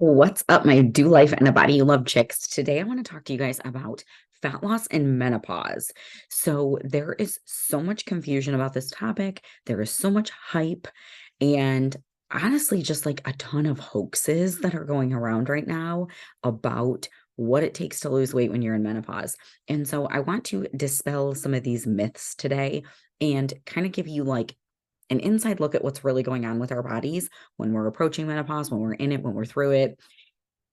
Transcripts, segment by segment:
What's up, my do life and a body you love chicks? Today, I want to talk to you guys about fat loss and menopause. So, there is so much confusion about this topic. There is so much hype, and honestly, just like a ton of hoaxes that are going around right now about what it takes to lose weight when you're in menopause. And so, I want to dispel some of these myths today and kind of give you like an inside look at what's really going on with our bodies when we're approaching menopause, when we're in it, when we're through it,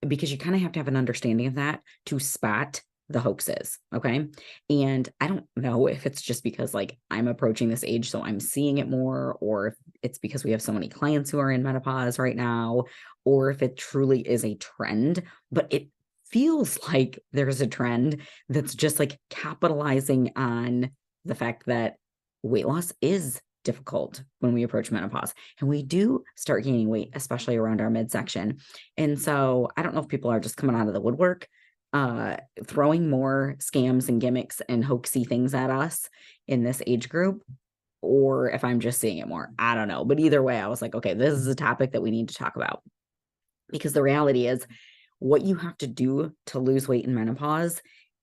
because you kind of have to have an understanding of that to spot the hoaxes. Okay. And I don't know if it's just because like I'm approaching this age, so I'm seeing it more, or if it's because we have so many clients who are in menopause right now, or if it truly is a trend, but it feels like there's a trend that's just like capitalizing on the fact that weight loss is difficult when we approach menopause and we do start gaining weight, especially around our midsection. And so I don't know if people are just coming out of the woodwork, throwing more scams and gimmicks and hoaxy things at us in this age group, or if I'm just seeing it more. I don't know. But either way, I was like, okay, this is a topic that we need to talk about because the reality is what you have to do to lose weight in menopause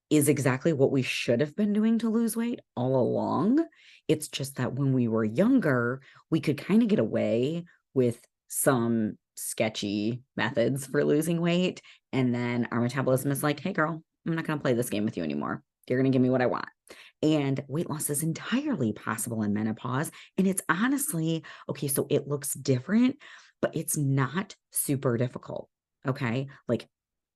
is exactly what we should have been doing to lose weight all along. It's just that when we were younger, we could kind of get away with some sketchy methods for losing weight. And then our metabolism is like, hey, girl, I'm not going to play this game with you anymore. You're going to give me what I want. And weight loss is entirely possible in menopause. And it's honestly, okay, so it looks different, but it's not super difficult. Okay. Like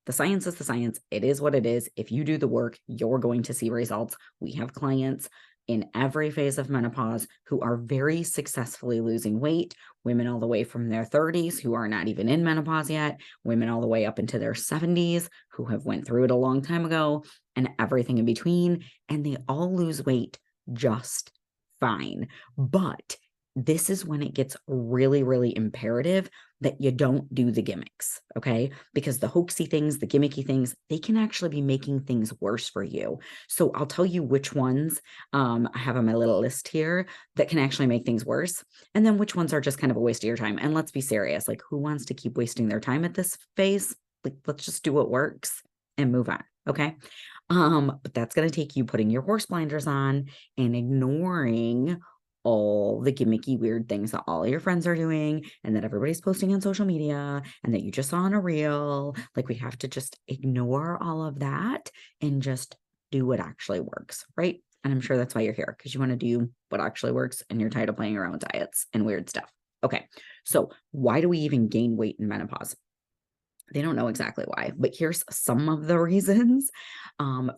the science is the science. It is what it is. If you do the work, you're going to see results. We have clients in every phase of menopause who are very successfully losing weight, women all the way from their 30s who are not even in menopause yet, women all the way up into their 70s who have went through it a long time ago, and everything in between, and they all lose weight just fine. But this is when it gets really, really imperative that you don't do the gimmicks, okay? Because the hoaxy things, the gimmicky things, they can actually be making things worse for you. So I'll tell you which ones I have on my little list here that can actually make things worse, and then which ones are just kind of a waste of your time. And let's be serious, like who wants to keep wasting their time at this phase? Like, let's just do what works and move on, okay? But that's going to take you putting your horse blinders on and ignoring all the gimmicky weird things that all your friends are doing and that everybody's posting on social media and that you just saw on a reel. Like we have to just ignore all of that and just do what actually works, right? And I'm sure that's why you're here, because you want to do what actually works and you're tired of playing around with diets and weird stuff. Okay, so why do we even gain weight in menopause? They don't know exactly why, but here's some of the reasons.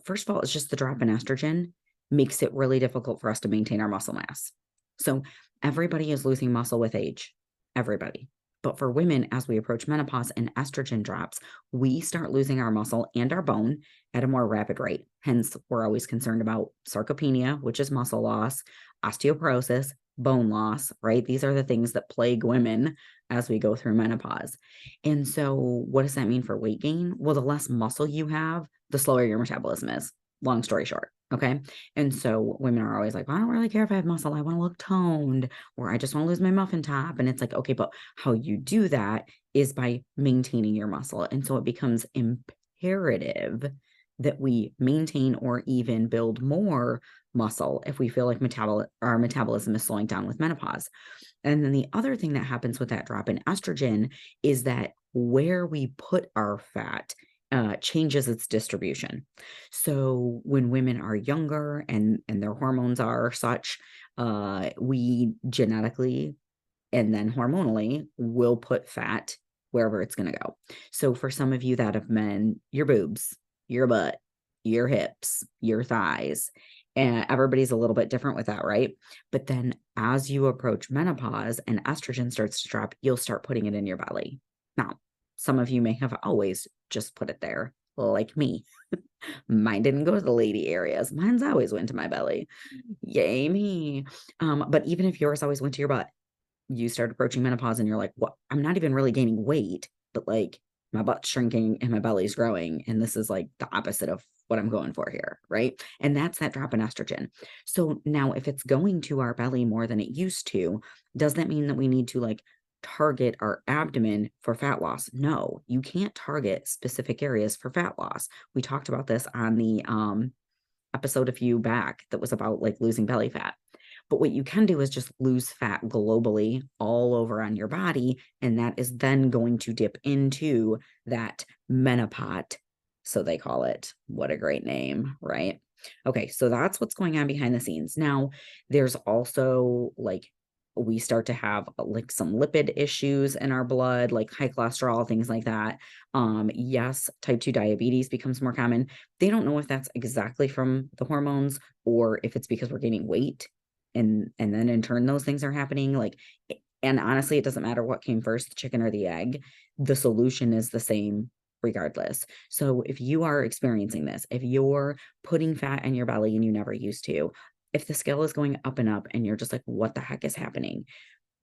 First of all, it's just the drop in estrogen makes it really difficult for us to maintain our muscle mass. So everybody is losing muscle with age, everybody. But for women, as we approach menopause and estrogen drops, we start losing our muscle and our bone at a more rapid rate. Hence, we're always concerned about sarcopenia, which is muscle loss, osteoporosis, bone loss, right? These are the things that plague women as we go through menopause. And so, what does that mean for weight gain? Well, the less muscle you have, the slower your metabolism is. Long story short. Okay. And so women are always like, well, I don't really care if I have muscle. I want to look toned, or I just want to lose my muffin top. And it's like, okay, but how you do that is by maintaining your muscle. And so it becomes imperative that we maintain or even build more muscle if we feel like our metabolism is slowing down with menopause. And then the other thing that happens with that drop in estrogen is that where we put our fat changes its distribution. So when women are younger and their hormones are such, we genetically and then hormonally will put fat wherever it's going to go. So for some of you that have men, your boobs, your butt, your hips, your thighs, and everybody's a little bit different with that, right? But then as you approach menopause and estrogen starts to drop, you'll start putting it in your belly. Now, some of you may have always just put it there, like me. Mine didn't go to the lady areas. Mine's always went to my belly. Yay me. But even if yours always went to your butt, you start approaching menopause and you're like, what? I'm not even really gaining weight, but like my butt's shrinking and my belly's growing. And this is like the opposite of what I'm going for here. Right. And that's that drop in estrogen. So now if it's going to our belly more than it used to, does that mean that we need to like target our abdomen for fat loss. No, you can't target specific areas for fat loss. We talked about this on the episode a few back that was about like losing belly fat. But what you can do is just lose fat globally all over on your body. And that is then going to dip into that menopause. So they call it. What a great name, right? Okay, so that's what's going on behind the scenes. Now, there's also like we start to have like some lipid issues in our blood, like high cholesterol, things like that. Yes, type 2 diabetes becomes more common. They don't know if that's exactly from the hormones or if it's because we're gaining weight and then in turn those things are happening. Like, and honestly, it doesn't matter what came first, the chicken or the egg. The solution is the same regardless. So if you are experiencing this, if you're putting fat in your belly and you never used to, if the scale is going up and up and you're just like, what the heck is happening?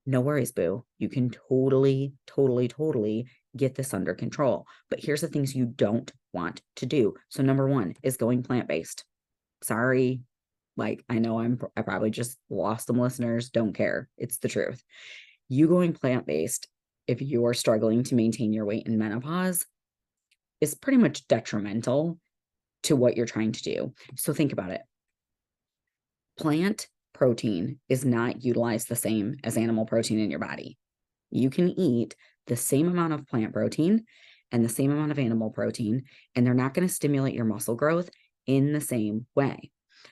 No worries, boo. You can totally, totally, totally get this under control. But here's the things you don't want to do. So number one is going plant-based. Sorry. Like, I know I probably just lost some listeners. Don't care. It's the truth. You going plant-based, if you're struggling to maintain your weight in menopause, is pretty much detrimental to what you're trying to do. So think about it. Plant protein is not utilized the same as animal protein in your body. You can eat the same amount of plant protein and the same amount of animal protein, and they're not going to stimulate your muscle growth in the same way.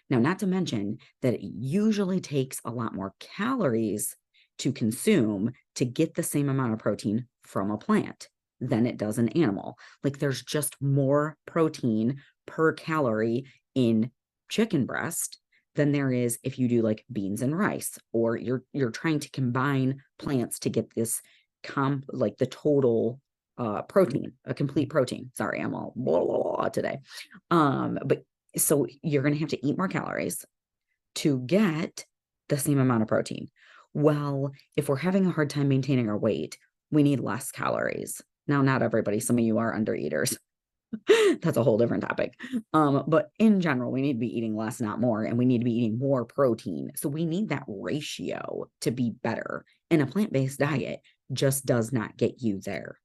Now, not to mention that it usually takes a lot more calories to consume to get the same amount of protein from a plant than it does an animal. Like there's just more protein per calorie in chicken breast than there is if you do like beans and rice, or you're trying to combine plants to get this like the total protein, a complete protein. Sorry, I'm all blah, blah, blah today. But so you're going to have to eat more calories to get the same amount of protein. Well, if we're having a hard time maintaining our weight, we need less calories. Now, not everybody, some of you are under eaters. That's a whole different topic. But in general, we need to be eating less, not more, and we need to be eating more protein. So we need that ratio to be better. And a plant-based diet just does not get you there.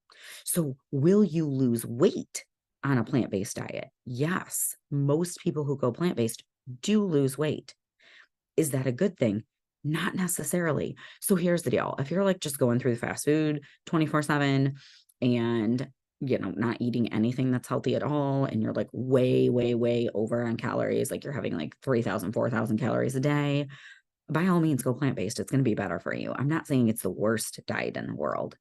So will you lose weight on a plant-based diet? Yes. Most people who go plant-based do lose weight. Is that a good thing? Not necessarily. So here's the deal. If you're like just going through the fast food 24/7 and not eating anything that's healthy at all, and you're like way, way, way over on calories, like you're having like 3,000, 4,000 calories a day, by all means, go plant-based. It's going to be better for you. I'm not saying it's the worst diet in the world,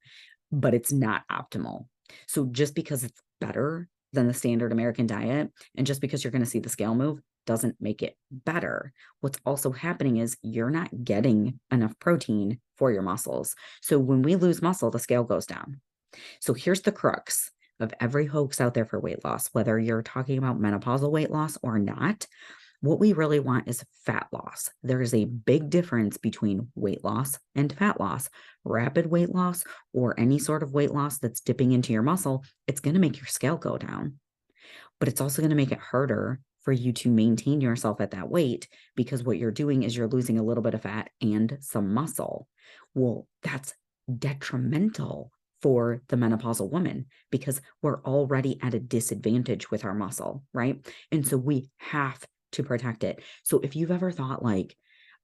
but it's not optimal. So just because it's better than the standard American diet, and just because you're going to see the scale move, doesn't make it better. What's also happening is you're not getting enough protein for your muscles. So when we lose muscle, the scale goes down. So here's the crux of every hoax out there for weight loss, whether you're talking about menopausal weight loss or not. What we really want is fat loss. There is a big difference between weight loss and fat loss. Rapid weight loss or any sort of weight loss that's dipping into your muscle, it's going to make your scale go down. But it's also going to make it harder for you to maintain yourself at that weight, because what you're doing is you're losing a little bit of fat and some muscle. Well, that's detrimental for the menopausal woman because we're already at a disadvantage with our muscle, right? And so we have to protect it. So if you've ever thought like,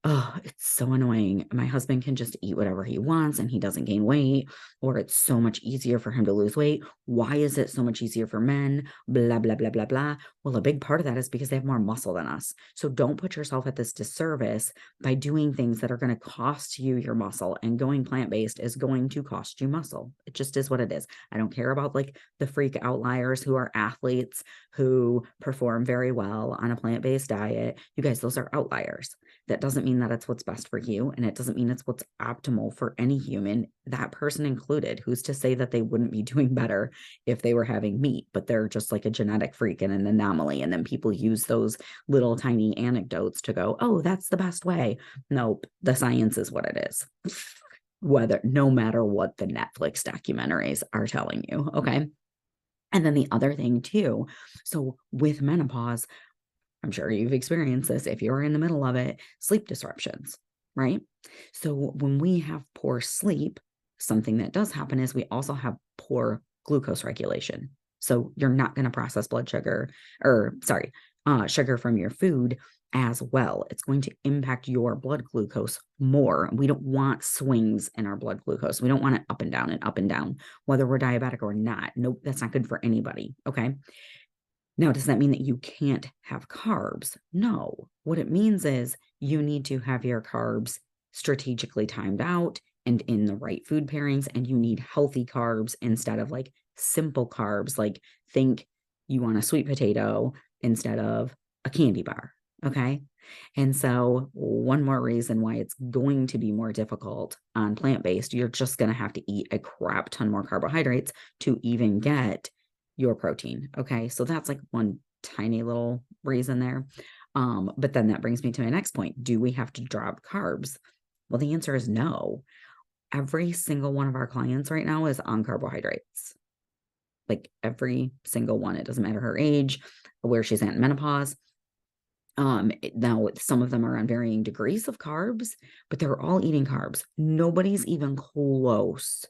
oh, it's so annoying, my husband can just eat whatever he wants and he doesn't gain weight, or it's so much easier for him to lose weight. Why is it so much easier for men? Blah, blah, blah, blah, blah. Well, a big part of that is because they have more muscle than us. So don't put yourself at this disservice by doing things that are going to cost you your muscle, and going plant-based is going to cost you muscle. It just is what it is. I don't care about like the freak outliers who are athletes who perform very well on a plant-based diet. You guys, those are outliers. That doesn't mean that it's what's best for you, and it doesn't mean it's what's optimal for any human, that person included. Who's to say that they wouldn't be doing better if they were having meat, but they're just like a genetic freak and an anomaly, and then people use those little tiny anecdotes to go, oh, that's the best way. Nope, the science is what it is. No matter what the Netflix documentaries are telling you, okay? And then the other thing too, so with menopause, I'm sure you've experienced this if you're in the middle of it, sleep disruptions, right? So when we have poor sleep, something that does happen is we also have poor glucose regulation. So you're not going to process blood sugar or sorry, sugar from your food as well. It's going to impact your blood glucose more. We don't want swings in our blood glucose. We don't want it up and down, whether we're diabetic or not. Nope, that's not good for anybody. Okay. Now, does that mean that you can't have carbs? No. What it means is you need to have your carbs strategically timed out and in the right food pairings, and you need healthy carbs instead of like simple carbs. Like think you want a sweet potato instead of a candy bar. Okay. And so, one more reason why it's going to be more difficult on plant-based, you're just going to have to eat a crap ton more carbohydrates to even get your protein. Okay. So that's like one tiny little reason there. But then that brings me to my next point. Do we have to drop carbs? Well, the answer is no. Every single one of our clients right now is on carbohydrates. Like every single one. It doesn't matter her age, where she's at in menopause. Now some of them are on varying degrees of carbs, but they're all eating carbs. Nobody's even close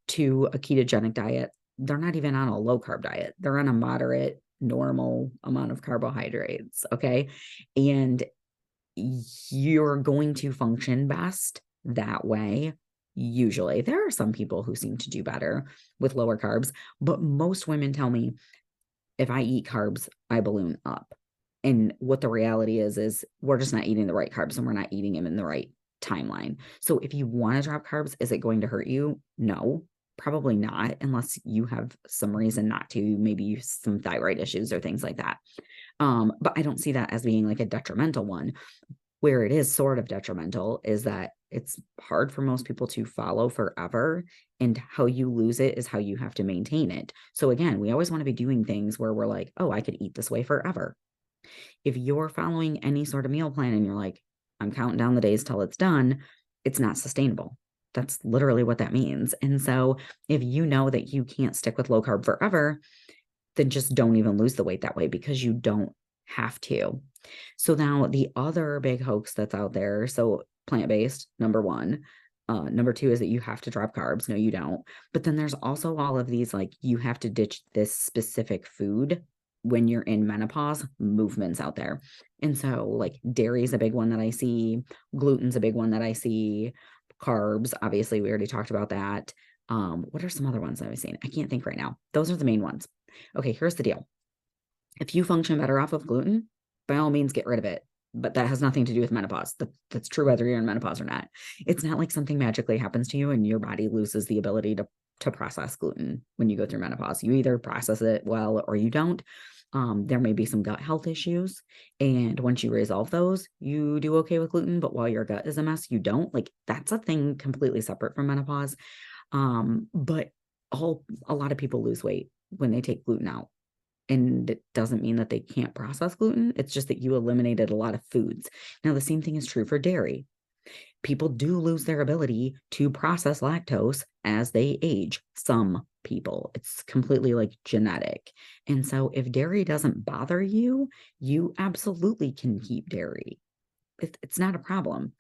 to a ketogenic diet. They're not even on a low carb diet. They're on a moderate, normal amount of carbohydrates. Okay. And you're going to function best that way. Usually, there are some people who seem to do better with lower carbs, but most women tell me if I eat carbs, I balloon up. And what the reality is we're just not eating the right carbs and we're not eating them in the right timeline. So if you want to drop carbs, is it going to hurt you? No, probably not, unless you have some reason not to, maybe some thyroid issues or things like that. But I don't see that as being like a detrimental one. Where it is sort of detrimental is that it's hard for most people to follow forever, and how you lose it is how you have to maintain it. So again, we always want to be doing things where we're like, oh, I could eat this way forever. If you're following any sort of meal plan and you're like, I'm counting down the days till it's done, it's not sustainable. That's literally what that means. And so if you know that you can't stick with low carb forever, then just don't even lose the weight that way, because you don't have to. So now the other big hoax that's out there, so plant-based, number one. Number two is that you have to drop carbs. No, you don't. But then there's also all of these, like, you have to ditch this specific food when you're in menopause movements out there. And so like dairy is a big one that I see. Gluten's a big one that I see. Carbs, obviously, we already talked about that. What are some other ones I've seen? I can't think right now. Those are the main ones. Okay, here's the deal. If you function better off of gluten, by all means, get rid of it. But that has nothing to do with menopause. That's true whether you're in menopause or not. It's not like something magically happens to you and your body loses the ability to process gluten when you go through menopause. You either process it well or you don't. There may be some gut health issues. And once you resolve those, you do okay with gluten. But while your gut is a mess, you don't. Like, that's a thing completely separate from menopause. But a lot of people lose weight when they take gluten out. And it doesn't mean that they can't process gluten. It's just that you eliminated a lot of foods. Now, the same thing is true for dairy. People do lose their ability to process lactose as they age. Some people, it's completely like genetic. And so if dairy doesn't bother you, you absolutely can keep dairy. It's not a problem.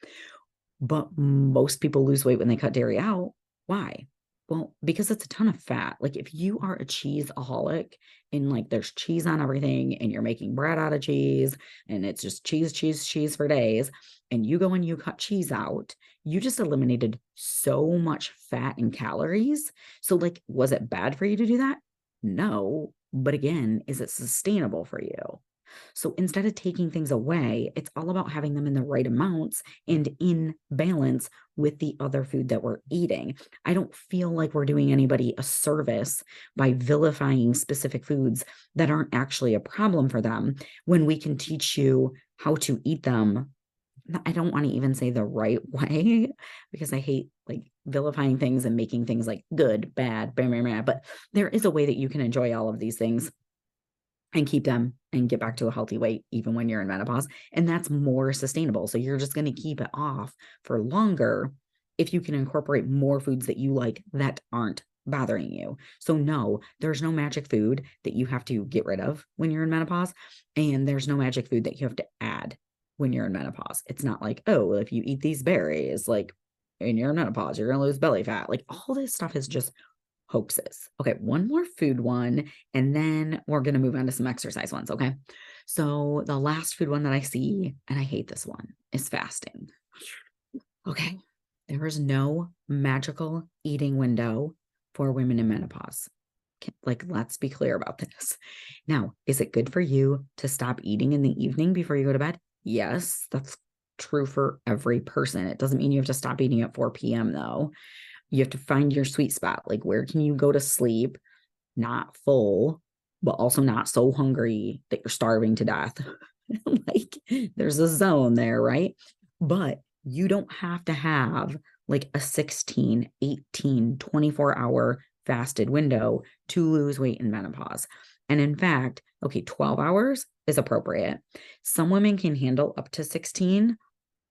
But most people lose weight when they cut dairy out. Why? Well, because it's a ton of fat. Like if you are a cheeseaholic and like there's cheese on everything and you're making bread out of cheese and it's just cheese for days, and you go and you cut cheese out, you just eliminated so much fat and calories. So like, was it bad for you to do that? No. But again, is it sustainable for you? So instead of taking things away, it's all about having them in the right amounts and in balance with the other food that we're eating. I don't feel like we're doing anybody a service by vilifying specific foods that aren't actually a problem for them when we can teach you how to eat them. I don't want to even say the right way, because I hate like vilifying things and making things like good, bad, blah, blah, blah. But there is a way that you can enjoy all of these things and keep them and get back to a healthy weight even when you're in menopause. And that's more sustainable. So you're just going to keep it off for longer if you can incorporate more foods that you like that aren't bothering you. So no, there's no magic food that you have to get rid of when you're in menopause. And there's no magic food that you have to add when you're in menopause. It's not like, oh, well, if you eat these berries, like in your menopause, you're going to lose belly fat. Like all this stuff is just hoaxes. Okay, one more food one, and then we're going to move on to some exercise ones. Okay. So the last food one that I see, and I hate this one, is fasting. Okay. There is no magical eating window for women in menopause. Like, let's be clear about this. Now, is it good for you to stop eating in the evening before you go to bed? Yes, that's true for every person. It doesn't mean you have to stop eating at 4 p.m. though. You have to find your sweet spot. Like, where can you go to sleep, not full, but also not so hungry that you're starving to death? Like, there's a zone there, right? But you don't have to have like a 16, 18, 24-hour fasted window to lose weight in menopause. And in fact, okay, 12 hours is appropriate. Some women can handle up to 16,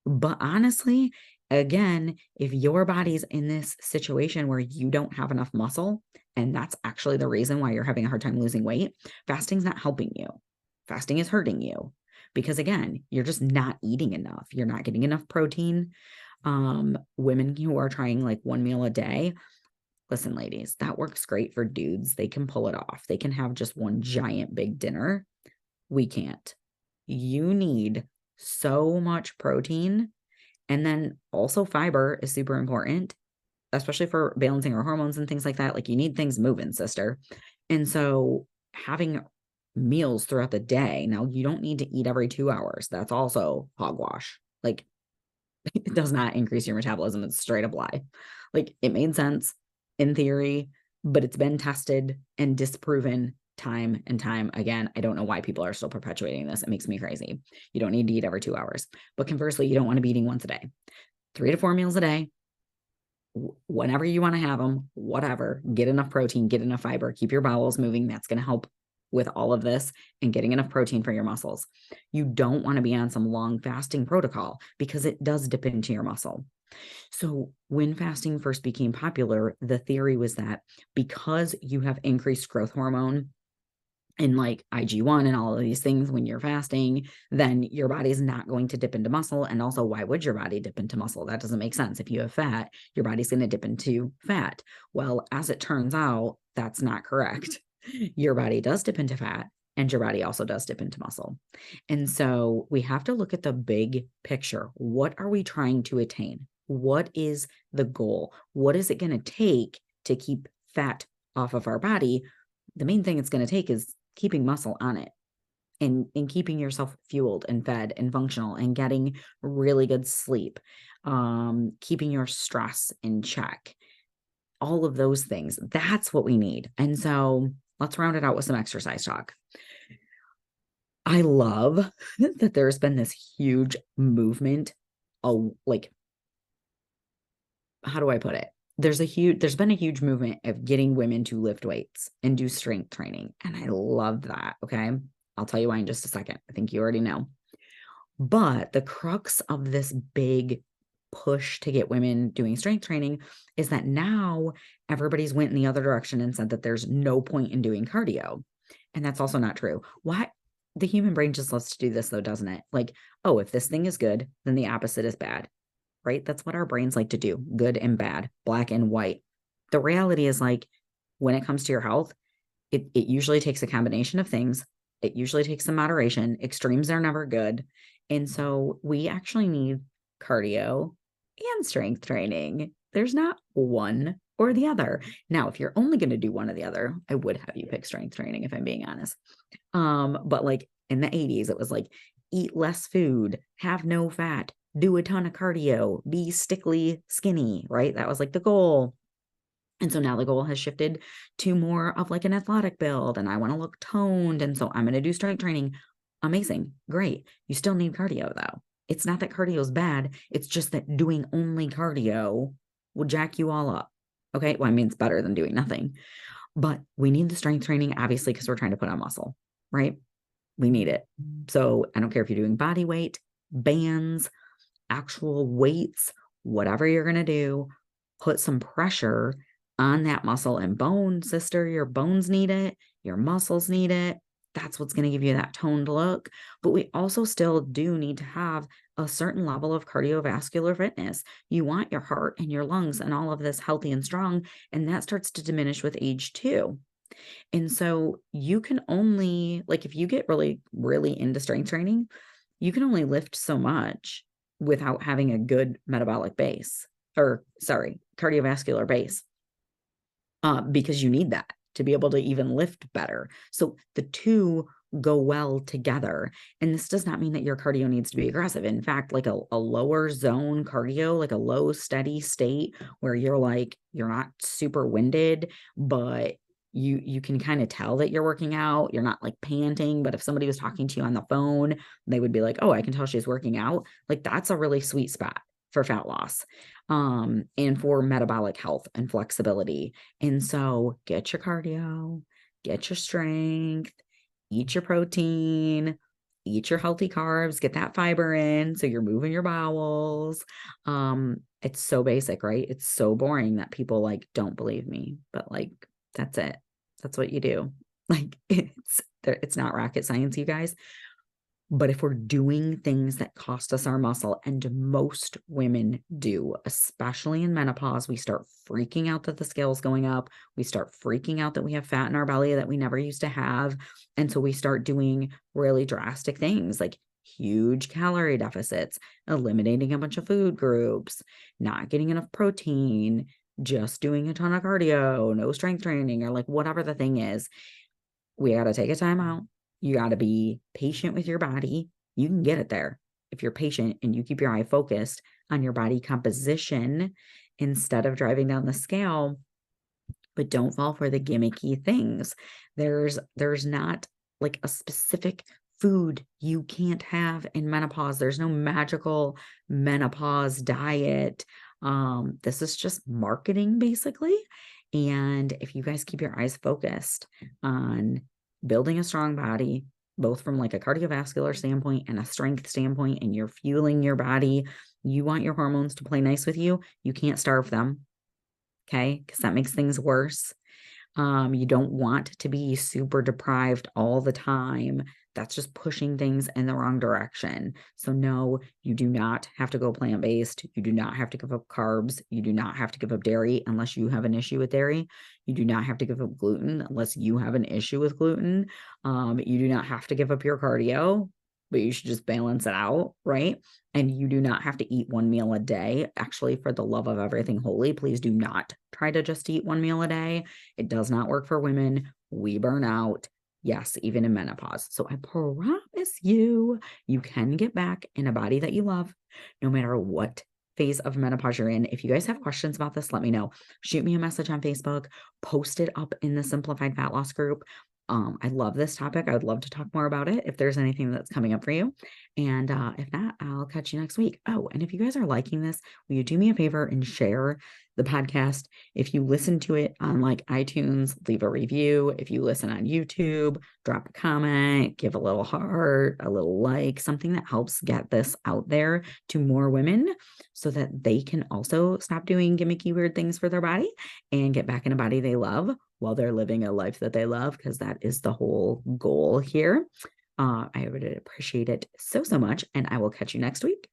but honestly, again, if your body's in this situation where you don't have enough muscle, and that's actually the reason why you're having a hard time losing weight, fasting's not helping you. Fasting is hurting you because, again, you're just not eating enough. You're not getting enough protein. Women who are trying like one meal a day, listen, ladies, that works great for dudes. They can pull it off. They can have just one giant big dinner. We can't. You need so much protein. And then also fiber is super important, especially for balancing our hormones and things like that. Like you need things moving, sister. And so having meals throughout the day, now you don't need to eat every 2 hours. That's also hogwash. Like it does not increase your metabolism. It's straight up lie. Like it made sense in theory, but it's been tested and disproven time and time again. I don't know why people are still perpetuating this. It makes me crazy. You don't need to eat every 2 hours. But conversely, you don't want to be eating once a day. 3 to 4 meals a day, whenever you want to have them, whatever. Get enough protein, get enough fiber, keep your bowels moving. That's going to help with all of this and getting enough protein for your muscles. You don't want to be on some long fasting protocol because it does dip into your muscle. So when fasting first became popular, the theory was that because you have increased growth hormone and like IG1 and all of these things when you're fasting, then your body's not going to dip into muscle. And also, why would your body dip into muscle? That doesn't make sense. If you have fat, your body's going to dip into fat. Well, as it turns out, that's not correct. Your body does dip into fat, and your body also does dip into muscle. And so we have to look at the big picture. What are we trying to attain? What is the goal? What is it going to take to keep fat off of our body? The main thing it's going to take is keeping muscle on it and keeping yourself fueled and fed and functional and getting really good sleep, keeping your stress in check, all of those things. That's what we need. And so let's round it out with some exercise talk. I love that there's been this huge movement, like, how do I put it? There's been a huge movement of getting women to lift weights and do strength training. And I love that. Okay. I'll tell you why in just a second. I think you already know. But the crux of this big push to get women doing strength training is that now everybody's went in the other direction and said that there's no point in doing cardio. And that's also not true. Why? The human brain just loves to do this though, doesn't it? Like, oh, if this thing is good, then the opposite is bad. Right? That's what our brains like to do. Good and bad, black and white. The reality is like when it comes to your health, it usually takes a combination of things. It usually takes some moderation. Extremes are never good. And so we actually need cardio and strength training. There's not one or the other. Now, if you're only going to do one or the other, I would have you pick strength training if I'm being honest. But like in the 80s, it was like eat less food, have no fat, do a ton of cardio, be stickly skinny, right? That was like the goal. And so now the goal has shifted to more of like an athletic build and I want to look toned. And so I'm going to do strength training. Amazing. Great. You still need cardio though. It's not that cardio is bad. It's just that doing only cardio will jack you all up. Okay. Well, I mean, it's better than doing nothing, but we need the strength training, obviously, because we're trying to put on muscle, right? We need it. So I don't care if you're doing body weight, bands, actual weights, whatever you're going to do, put some pressure on that muscle and bone, sister. Your bones need it. Your muscles need it. That's what's going to give you that toned look. But we also still do need to have a certain level of cardiovascular fitness. You want your heart and your lungs and all of this healthy and strong, and that starts to diminish with age too. And so you can only, like, if you get really, really into strength training, you can only lift so much without having a good metabolic base, or sorry, cardiovascular base, because you need that to be able to even lift better. So the two go well together. And this does not mean that your cardio needs to be aggressive. In fact, like a lower zone cardio, like a low steady state where you're like, you're not super winded, but you can kind of tell that you're working out. You're not like panting, but if somebody was talking to you on the phone, they would be like, oh, I can tell she's working out. Like that's a really sweet spot for fat loss, and for metabolic health and flexibility. And so get your cardio, get your strength, eat your protein, eat your healthy carbs, get that fiber in so you're moving your bowels. It's so basic, right? It's so boring that people like don't believe me, but like that's it. That's what you do. Like it's not rocket science, you guys. But if we're doing things that cost us our muscle, and most women do, especially in menopause, we start freaking out that the scale's going up. We start freaking out that we have fat in our belly that we never used to have. And so we start doing really drastic things like huge calorie deficits, eliminating a bunch of food groups, not getting enough protein, just doing a ton of cardio, no strength training, or like whatever the thing is. We got to take a time out. You got to be patient with your body. You can get it there if you're patient and you keep your eye focused on your body composition instead of driving down the scale. But don't fall for the gimmicky things. There's not like a specific food you can't have in menopause. There's no magical menopause diet. This is just marketing basically. And if you guys keep your eyes focused on building a strong body, both from like a cardiovascular standpoint and a strength standpoint, and you're fueling your body, you want your hormones to play nice with you. You can't starve them. Okay. Because that makes things worse. You don't want to be super deprived all the time. That's just pushing things in the wrong direction. So no, you do not have to go plant-based. You do not have to give up carbs. You do not have to give up dairy unless you have an issue with dairy. You do not have to give up gluten unless you have an issue with gluten. You do not have to give up your cardio, but you should just balance it out, right? And you do not have to eat one meal a day. Actually, for the love of everything holy, please do not try to just eat one meal a day. It does not work for women. We burn out. Yes, even in menopause. So I promise you, you can get back in a body that you love, no matter what phase of menopause you're in. If you guys have questions about this, let me know. Shoot me a message on Facebook, post it up in the Simplified Fat Loss group. I love this topic. I would love to talk more about it if there's anything that's coming up for you. And if not, I'll catch you next week. Oh, and if you guys are liking this, will you do me a favor and share the podcast? If you listen to it on like iTunes, leave a review. If you listen on YouTube, drop a comment, give a little heart, a little like, something that helps get this out there to more women so that they can also stop doing gimmicky weird things for their body and get back in a body they love while they're living a life that they love, because that is the whole goal here. I would appreciate it so, so much. And I will catch you next week.